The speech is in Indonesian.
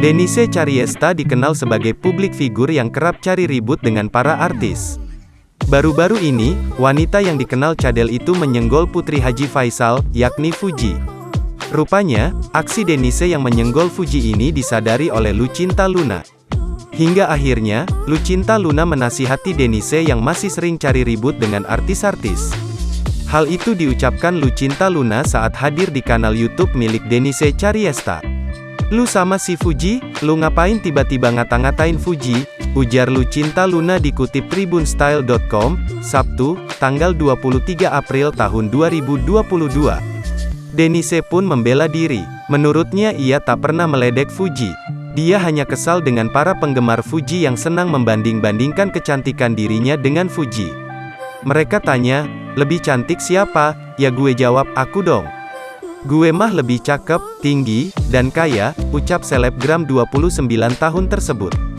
Denise Charyesta dikenal sebagai publik figur yang kerap cari ribut dengan para artis. Baru-baru ini, wanita yang dikenal cadel itu menyenggol putri Haji Faisal, yakni Fuji. Rupanya, aksi Denise yang menyenggol Fuji ini disadari oleh Lucinta Luna. Hingga akhirnya, Lucinta Luna menasihati Denise yang masih sering cari ribut dengan artis-artis. Hal itu diucapkan Lucinta Luna saat hadir di kanal YouTube milik Denise Charyesta. "Lu sama si Fuji, lu ngapain tiba-tiba ngata-ngatain Fuji?" ujar Lucinta Luna dikutip tribunstyle.com, Sabtu, tanggal 23 April tahun 2022. Denise pun membela diri. Menurutnya ia tak pernah meledek Fuji. Dia hanya kesal dengan para penggemar Fuji yang senang membanding-bandingkan kecantikan dirinya dengan Fuji. Mereka tanya, "Lebih cantik siapa?" "Ya gue jawab, aku dong. Gue mah lebih cakep, tinggi, dan kaya," ucap selebgram 29 tahun tersebut.